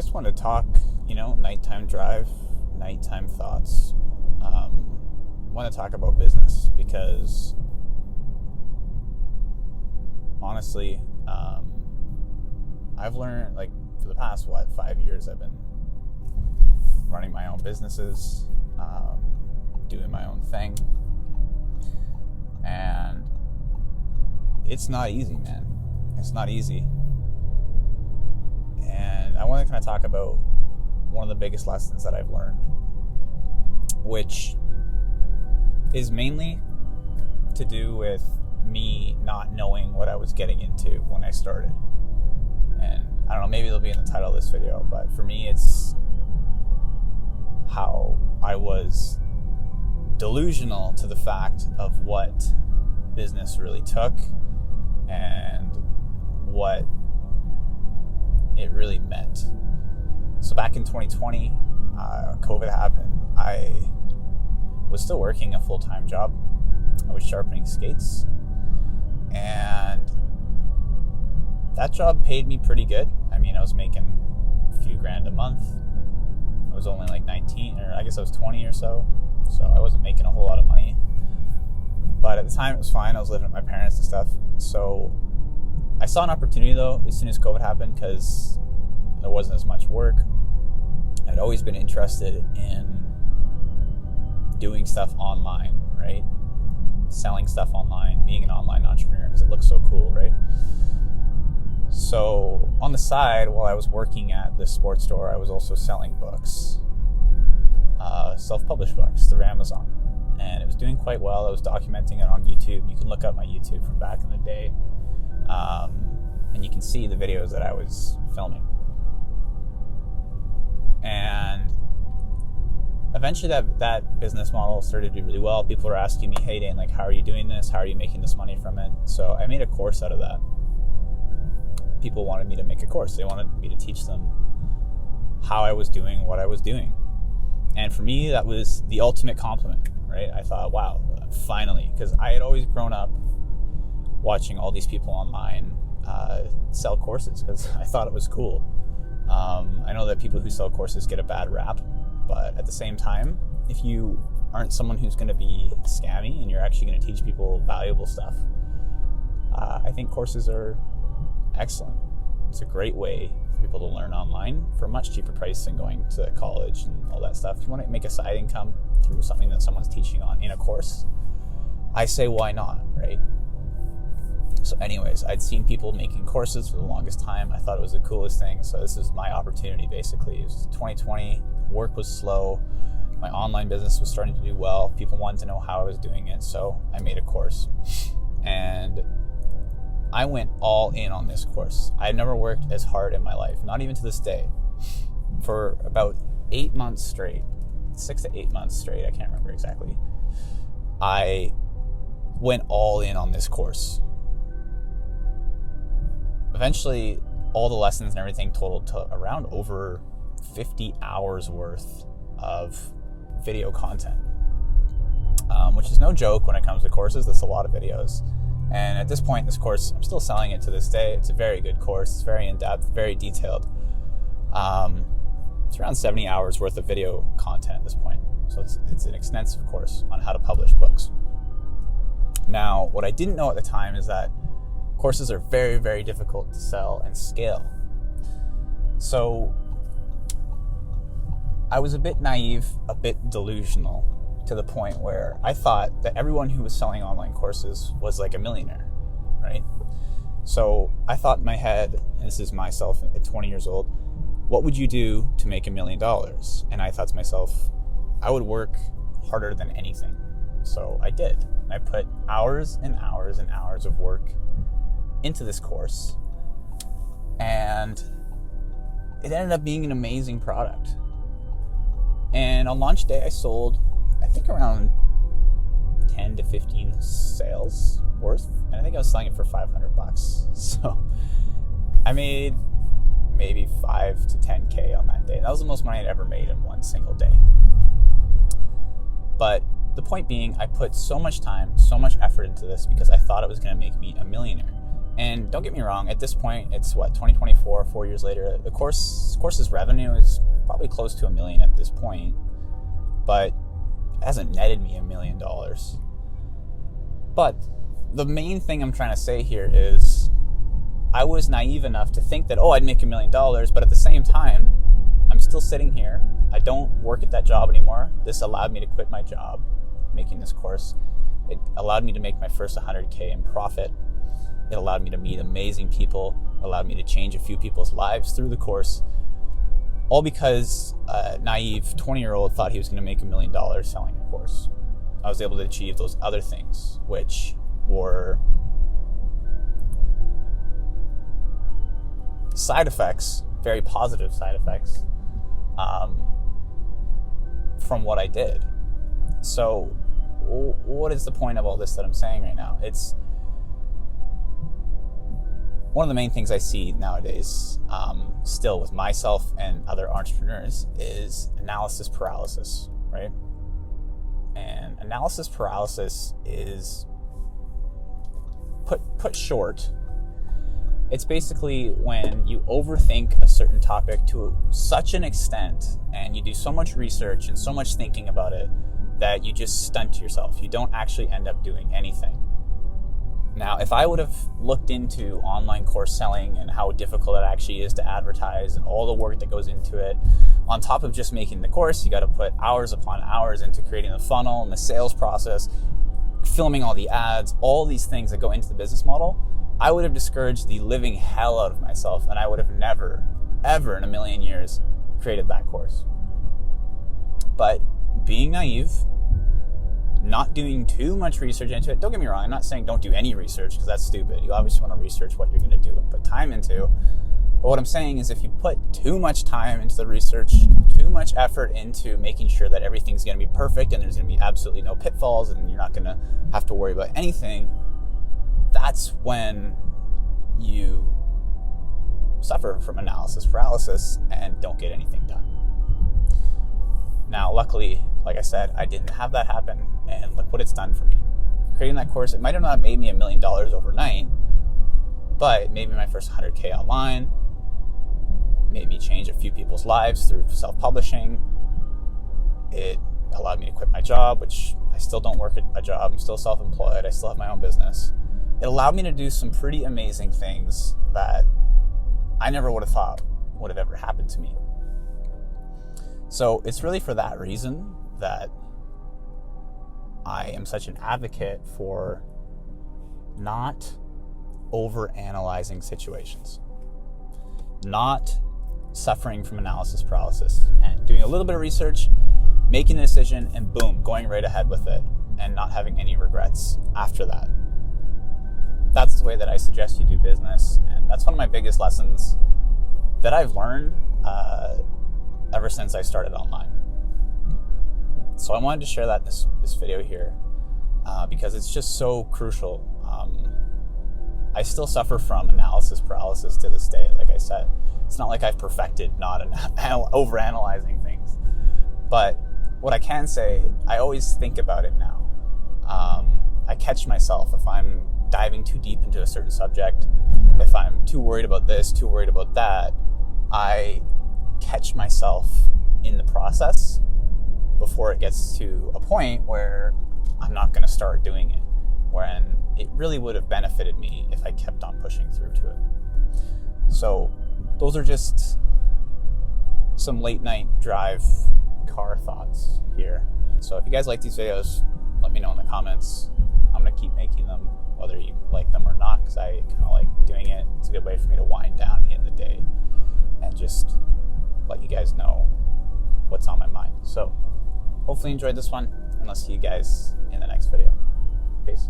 just want to talk, nighttime drive, nighttime thoughts. Want to talk about business because honestly, I've learned, for the past, 5 years, I've been running my own businesses, doing my own thing, and it's not easy, man. It's not easy. And I want to kind of talk about one of the biggest lessons that I've learned, which is mainly to do with me not knowing what I was getting into when I started. And I don't know, maybe it'll be in the title of this video, but for me, it's how I was delusional to the fact of what business really took and what it really meant. So back in 2020, COVID happened. I was still working a full-time job. I was sharpening skates, and that job paid me pretty good. I mean, I was making a few grand a month. I was only 19, or I guess I was 20 or so I wasn't making a whole lot of money. But at the time, it was fine. I was living with my parents and stuff. So I saw an opportunity, though, as soon as COVID happened, because there wasn't as much work. I'd always been interested in doing stuff online, right? Selling stuff online, being an online entrepreneur, because it looks so cool, right? So on the side, while I was working at this sports store, I was also selling books, self-published books through Amazon. And it was doing quite well. I was documenting it on YouTube. You can look up my YouTube from back in the day. And you can see the videos that I was filming. And eventually that business model started to do really well. People were asking me, hey, Dane, how are you doing this? How are you making this money from it? So I made a course out of that. People wanted me to make a course. They wanted me to teach them how I was doing what I was doing. And for me, that was the ultimate compliment, right? I thought, wow, finally, because I had always grown up watching all these people online sell courses because I thought it was cool. I know that people who sell courses get a bad rap, but at the same time, if you aren't someone who's going to be scammy and you're actually going to teach people valuable stuff, I think courses are excellent. It's a great way for people to learn online for a much cheaper price than going to college and all that stuff. If you want to make a side income through something that someone's teaching on in a course, I say why not, right? So anyways, I'd seen people making courses for the longest time. I thought it was the coolest thing. So this is my opportunity, basically. It was 2020. Work was slow. My online business was starting to do well. People wanted to know how I was doing it. So I made a course. And I went all in on this course. I had never worked as hard in my life, not even to this day. For about 8 months straight, 6 to 8 months straight, I can't remember exactly, I went all in on this course. Eventually, all the lessons and everything totaled to around over 50 hours worth of video content, which is no joke when it comes to courses. That's a lot of videos. And at this point, this course, I'm still selling it to this day. It's a very good course. It's very in-depth, very detailed. It's around 70 hours worth of video content at this point. So it's an extensive course on how to publish books. Now, what I didn't know at the time is that courses are very, very difficult to sell and scale. So I was a bit naive, a bit delusional, to the point where I thought that everyone who was selling online courses was like a millionaire, right? So I thought in my head, and this is myself at 20 years old, what would you do to make $1 million? And I thought to myself, I would work harder than anything. So I did. I put hours and hours and hours of work into this course, and it ended up being an amazing product. And on launch day, I sold, I think, around 10 to 15 sales worth, and I think I was selling it for $500. So I made maybe 5 to 10K on that day. And that was the most money I'd ever made in one single day. But the point being, I put so much time, so much effort into this because I thought it was going to make me a millionaire. And don't get me wrong, at this point, it's 2024, 4 years later. The course's revenue is probably close to $1 million at this point, but it hasn't netted me $1 million. But the main thing I'm trying to say here is I was naive enough to think that, I'd make $1 million, but at the same time, I'm still sitting here. I don't work at that job anymore. This allowed me to quit my job making this course. It allowed me to make my first 100K in profit. It allowed me to meet amazing people, allowed me to change a few people's lives through the course, all because a naive 20-year-old thought he was going to make $1 million selling a course. I was able to achieve those other things, which were side effects, very positive side effects, from what I did. So what is the point of all this that I'm saying right now? It's one of the main things I see nowadays, still with myself and other entrepreneurs, is analysis paralysis, right? And analysis paralysis is, put short, it's basically when you overthink a certain topic to such an extent and you do so much research and so much thinking about it that you just stunt yourself. You don't actually end up doing anything. Now, if I would have looked into online course selling and how difficult it actually is to advertise and all the work that goes into it, on top of just making the course, you got to put hours upon hours into creating the funnel and the sales process, filming all the ads, all these things that go into the business model, I would have discouraged the living hell out of myself, and I would have never, ever in a million years created that course. But being naive, not doing too much research into it. Don't get me wrong, I'm not saying don't do any research, because that's stupid. You obviously want to research what you're going to do and put time into. But what I'm saying is if you put too much time into the research, too much effort into making sure that everything's going to be perfect and there's going to be absolutely no pitfalls and you're not going to have to worry about anything, that's when you suffer from analysis paralysis and don't get anything done. Now, luckily, like I said, I didn't have that happen, and look what it's done for me. Creating that course, it might have not made me $1 million overnight, but it made me my first 100K online, made me change a few people's lives through self-publishing. It allowed me to quit my job, which I still don't work at a job. I'm still self-employed. I still have my own business. It allowed me to do some pretty amazing things that I never would have thought would have ever happened to me. So it's really for that reason that I am such an advocate for not over-analyzing situations, not suffering from analysis paralysis, and doing a little bit of research, making a decision, and boom, going right ahead with it, and not having any regrets after that. That's the way that I suggest you do business, and that's one of my biggest lessons that I've learned ever since I started online. So I wanted to share that in this video here because it's just so crucial. I still suffer from analysis paralysis to this day. Like I said, it's not like I've perfected not overanalyzing things. But what I can say, I always think about it now. I catch myself if I'm diving too deep into a certain subject, if I'm too worried about this, too worried about that, I catch myself in the process before it gets to a point where I'm not going to start doing it, when it really would have benefited me if I kept on pushing through to it. So those are just some late night drive car thoughts here. So if you guys like these videos, let me know in the comments. I'm going to keep making them, whether you like them or not, because I kind of like doing it. It's a good way for me to wind down at the end of the day and just let you guys know what's on my mind. So hopefully you enjoyed this one, and I'll see you guys in the next video. Peace.